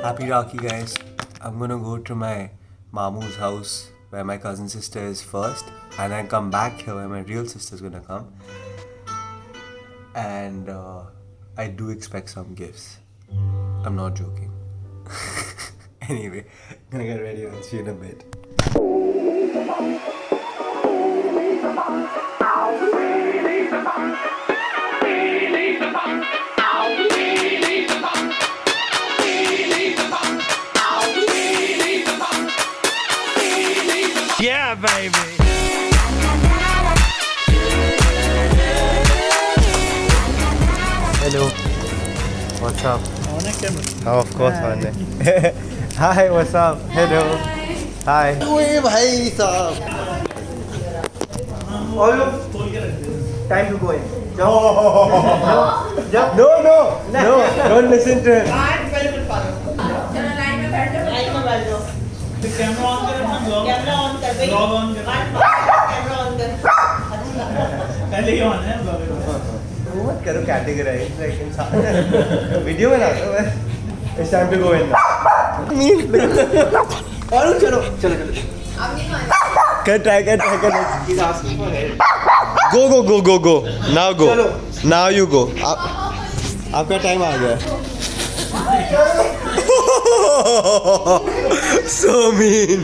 Happy Rakhi, guys. I'm gonna go to my Mamu's house where my cousin sister is first, and then come back here where my real sister's gonna come. And I do expect some gifts. I'm not joking. Anyway, gonna get ready and see you in a bit. Yeah, baby. Hello. What's up? Oh, of course, man. Hi, what's up? Hello. Hi. Oi, bhai sahab. All of time to go in. No, don't listen to him. Camera on कर अपना camera on कर भाई blog on कर camera on कर पहले ही on है blog मत करो कैटेगराइज लाइक इंसान वीडियो बना रहा हूं मैं इट्स टाइम टू गो इन और चलो अब नहीं मानेगा कर ट्राई कर is asking for help go now you go आपका टाइम आ गया So mean.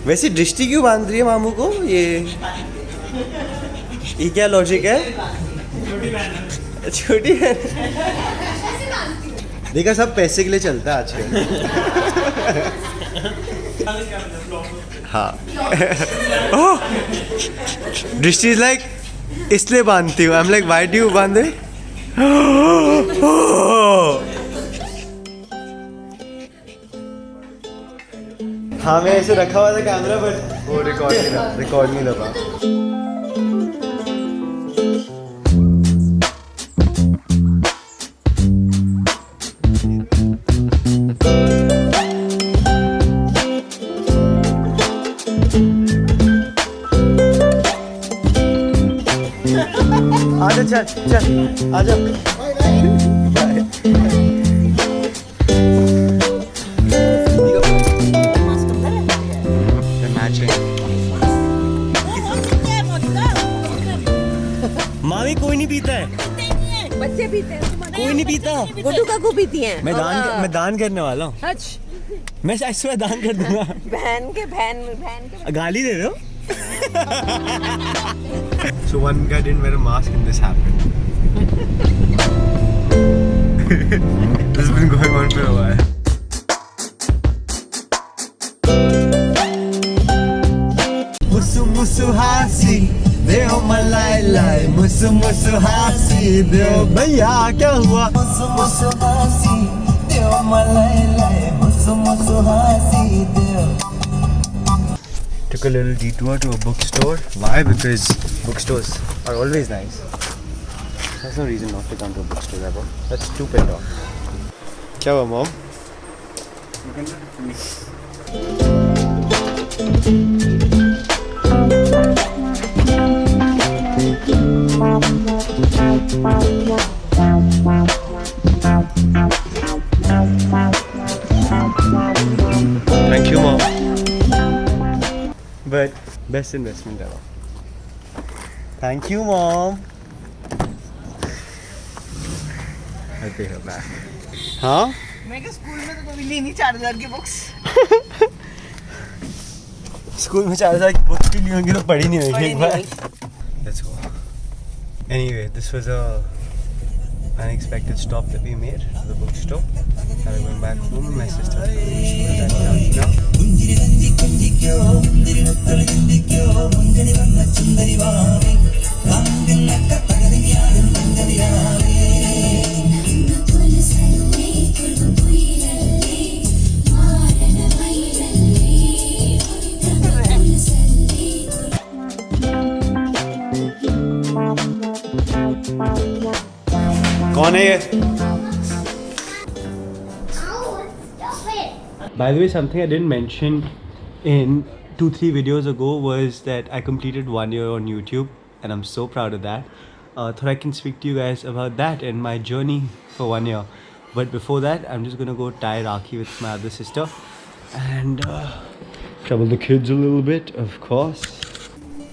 वैसे दृष्टि क्यों बांध रही है मामू को? ये क्या लॉजिक है? छोटी बहन देखा सब पैसे के लिए चलता है आजकल. हाँ. दृष्टि इज लाइक इसलिए बांधती हूँ. I am like why do you बांधे? हाँ मैं ऐसे रखा हुआ था कैमरा बट वो रिकॉर्ड नहीं लगा. आजा चल आजा. मामी कोई नहीं पीता है. बच्चे पीते हैं. कोई नहीं पीता. गुड्डू काकू पीती हैं. मैं दान करने वाला हूँ. मैं ऐसे दान कर दूंगा. बहन के गाली दे रहे हो? So one guy didn't wear a mask and this happened. This has been going on for a while. Musu musu hasi deo malai lai. Musu musu hasi deo भैया क्या हुआ? Musu musu hasi deo malai lai. Musu musu hasi deo. Took a little detour to a bookstore. Why? Because bookstores are always nice. There's no reason not to come to a bookstore ever. That's stupid talk. क्या हुआ mom? Thank you mom. But best investment ever. Thank you mom. I'll pay her back. हाँ? मैं क्या school में तो कभी ली नहीं 4000 की बुक्स. स्कूल में 4000 की बुक्स भी ली होंगी तो पढ़ी नहीं होगी एक बार. Let's go. Anyway, this was a unexpected stop that we made to the bookstore. Now we're going back home and my sister's कौन है ये? By the way, something I didn't mention in 2-3 videos ago was that I completed 1 year on YouTube and I'm so proud of that. Thought I can speak to you guys about that and my journey for 1 year. But before that, I'm just gonna go tie Rakhi with my other sister and trouble the kids a little bit, of course.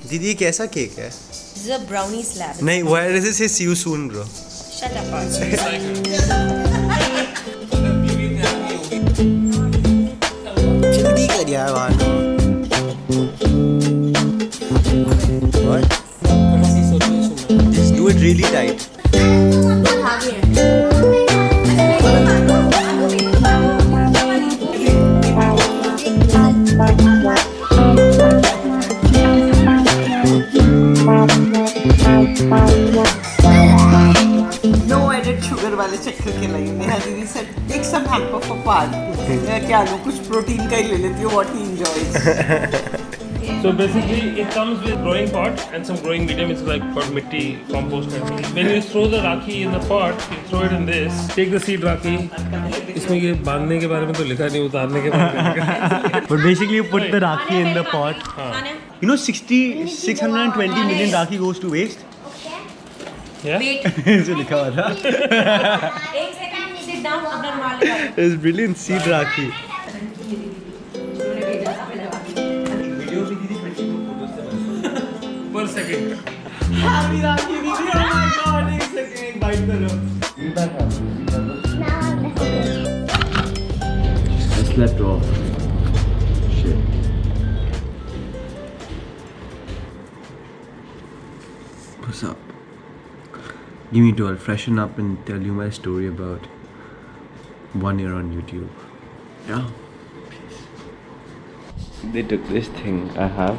Didi, kaisa cake hai? This is a brownie slab. Nahi, why does it say see you soon, bro? Shut up, Parth. Jaldi kar yaar, Bhalla. What? Just do it really tight. No added sugar वाले चक्कर के लिए नेहा दीदी said take some hamper for Parth. मैं क्या लूँ कुछ protein का ही ले लेती हूँ what he enjoys. So basically, it comes with growing pot and some growing medium. It's like called mitti compost. When you throw the rakhi in the pot, you throw it in this. Take the seed rakhi. इसमें ये बांधने के बारे में तो लिखा नहीं, उतारने के बारे में लिखा है. But basically, you put the Rakhi in the pot. You know, 620 million Rakhi goes to waste. Yeah. ऐसे लिखा हुआ था. एक सेकंड sit down अपना रुमाल लगा लो. It's brilliant seed Rakhi. Per second. Happy Rakhi दीदी. Oh my God एक second bite करो. I slept off. Shit. What's up? Give me 12. Freshen up and tell you my story about 1 year on YouTube. Yeah. They took this thing I have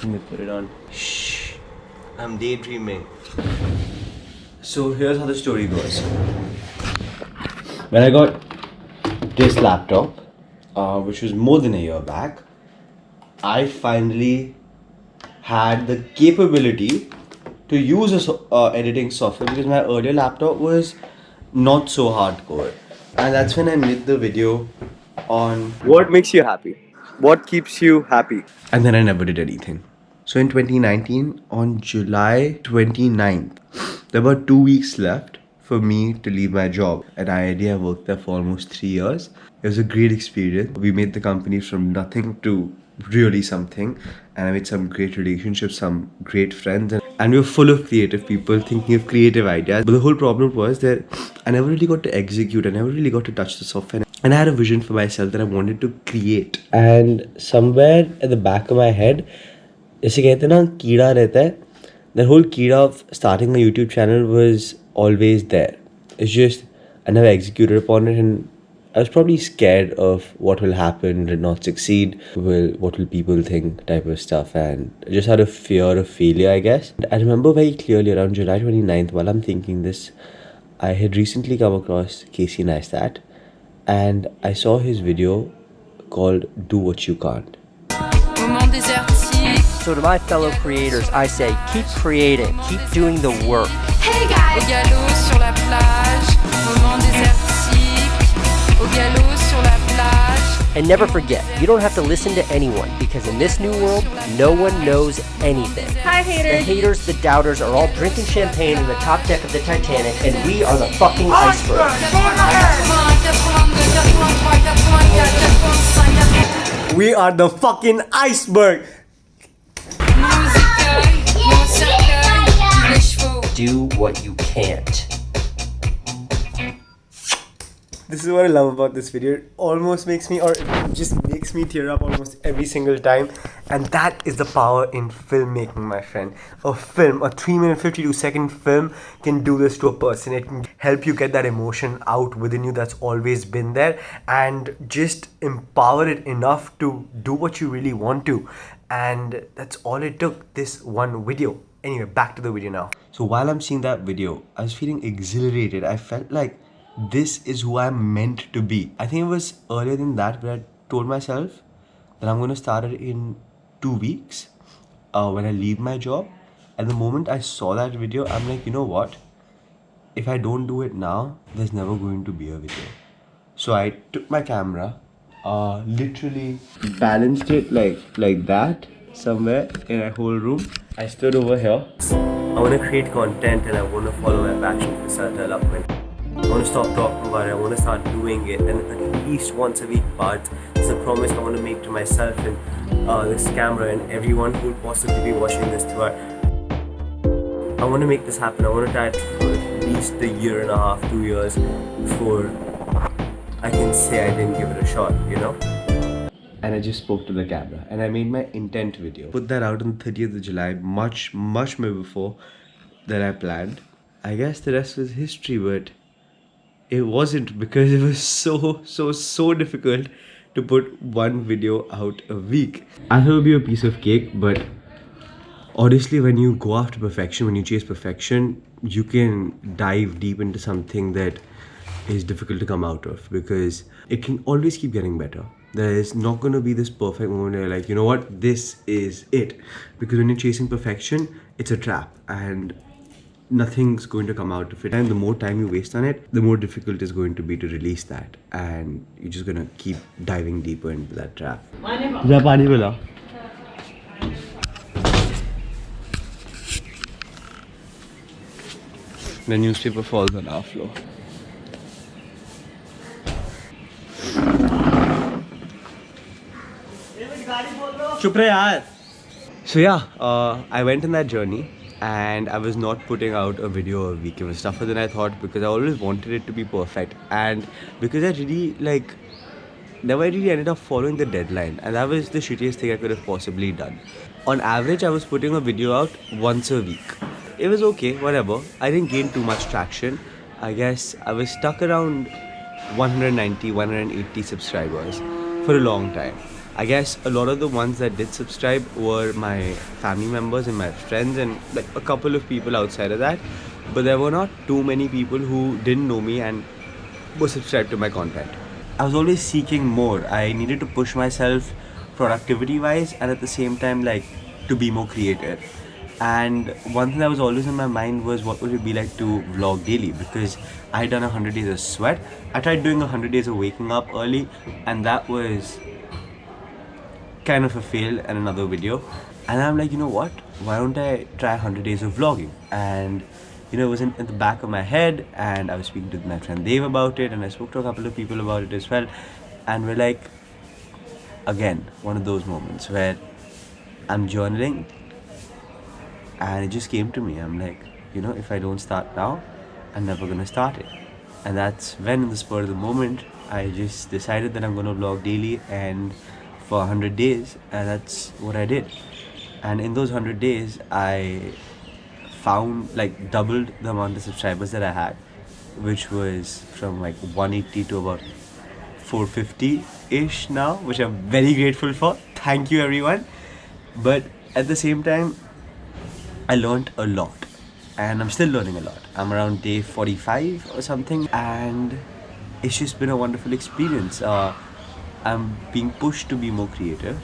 and they put it on. Shh. I'm daydreaming. So here's how the story goes. When I got this laptop, which was more than a year back, I finally had the capability to use a editing software because my earlier laptop was not so hardcore. And that's when I made the video on what makes you happy, what keeps you happy. And then I never did anything. So in 2019, on July 29th, there were 2 weeks left for me to leave my job. At IIT, I worked there for almost 3 years. It was a great experience. We made the company from nothing to really something. And I made some great relationships, some great friends. And we were full of creative people thinking of creative ideas. But the whole problem was that I never really got to execute. I never really got to touch the software. And I had a vision for myself that I wanted to create. And somewhere at the back of my head, जैसे कहते हैं ना कीड़ा रहता है, the whole कीड़ा of starting my YouTube channel was always there. It's just I never executed upon it, and I was probably scared of what will happen, did not succeed, what will people think type of stuff, and I just had a fear of failure, I guess. I remember very clearly around July 29th, while I'm thinking this, I had recently come across Casey Neistat, and I saw his video called Do What You Can't. So to my fellow creators, I say keep creating, keep doing the work. Hey guys! Au galop sur la plage, moment désertique. Au galop sur la plage. And never forget, you don't have to listen to anyone because in this new world, no one knows anything. Hi haters! The haters, the doubters are all drinking champagne in the top deck of the Titanic, and we are the fucking iceberg. We are the fucking iceberg! Do what you can't. This is what I love about this video. It almost makes me, or it just makes me tear up almost every single time. And that is the power in filmmaking, my friend. A film, a 3-minute 52-second film can do this to a person. It can help you get that emotion out within you that's always been there and just empower it enough to do what you really want to. And that's all it took, this one video. Anyway, back to the video now. So while I'm seeing that video, I was feeling exhilarated. I felt like this is who I'm meant to be. I think it was earlier than that where I told myself that I'm going to start it in 2 weeks when I leave my job. At the moment I saw that video, I'm like, you know what? If I don't do it now, there's never going to be a video. So I took my camera, literally balanced it like that somewhere in a whole room. I stood over here. I want to create content and I want to follow my passion for self-development. I want to stop talking about it. I want to start doing it, and at least once a week. But it's a promise I want to make to myself and this camera and everyone who will possibly be watching this throughout. I want to make this happen. I want to try it for at least a year and a half, 2 years before I can say I didn't give it a shot, you know? And I just spoke to the camera and I made my intent video. Put that out on the 30th of July, much more before than I planned. I guess the rest was history, but it wasn't, because it was so difficult to put one video out a week. I thought it would be a piece of cake, but honestly, when you go after perfection, when you chase perfection, you can dive deep into something that is difficult to come out of, because it can always keep getting better. There is not going to be this perfect moment where you're like, you know what, this is it. Because when you're chasing perfection, it's a trap and nothing's going to come out of it. And the more time you waste on it, the more difficult it's going to be to release that. And you're just going to keep diving deeper into that trap. The newspaper falls on our floor. So yeah, I went on that journey and I was not putting out a video a week. It was tougher than I thought because I always wanted it to be perfect, and because I really never really ended up following the deadline, and that was the shittiest thing I could have possibly done. On average, I was putting a video out once a week. It was okay, whatever. I didn't gain too much traction. I guess I was stuck around 190, 180 subscribers for a long time. I guess a lot of the ones that did subscribe were my family members and my friends and like a couple of people outside of that. But there were not too many people who didn't know me and were subscribed to my content. I was always seeking more. I needed to push myself productivity wise and at the same time like to be more creative. And one thing that was always in my mind was what would it be like to vlog daily, because I had done 100 days of sweat. I tried doing 100 days of waking up early and that was kind of a fail and another video. And I'm like, you know what, why don't I try 100 days of vlogging? And you know, it was in the back of my head, and I was speaking to my friend Dave about it, and I spoke to a couple of people about it as well. And we're like, again, one of those moments where I'm journaling and it just came to me. I'm like, you know, if I don't start now, I'm never gonna start it. And that's when, in the spur of the moment, I just decided that I'm gonna vlog daily and for 100 days, and that's what I did. And in those 100 days, I found like doubled the amount of subscribers that I had, which was from like 180 to about 450-ish now, which I'm very grateful for. Thank you, everyone. But at the same time, I learned a lot, and I'm still learning a lot. I'm around day 45 or something, and it's just been a wonderful experience. I'm being pushed to be more creative.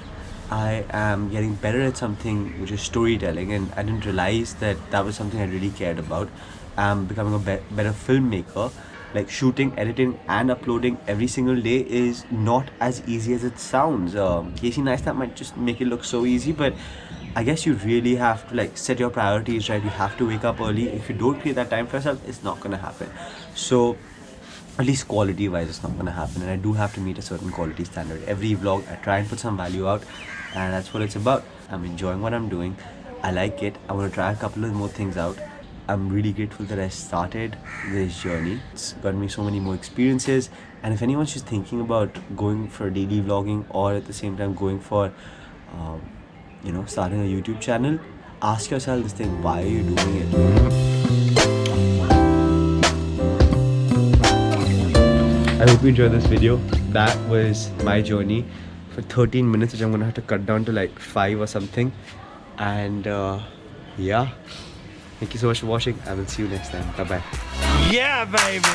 I am getting better at something which is storytelling, and I didn't realize that that was something I really cared about. I'm becoming a better filmmaker. Like shooting, editing and uploading every single day is not as easy as it sounds. Casey Neistat might just make it look so easy, but I guess you really have to like set your priorities right. You have to wake up early. If you don't create that time for yourself, it's not gonna happen. So at least quality wise, it's not gonna happen, and I do have to meet a certain quality standard. Every vlog I try and put some value out, and that's what it's about. I'm enjoying what I'm doing. I like it. I want to try a couple of more things out. I'm really grateful that I started this journey. It's gotten me so many more experiences, and if anyone's just thinking about going for daily vlogging or at the same time going for you know, starting a YouTube channel, ask yourself this thing: why are you doing it? I hope you enjoyed this video. That was my journey for 13 minutes, which I'm gonna have to cut down to like 5 or something. And yeah, thank you so much for watching. I will see you next time. Bye bye. Yeah, baby.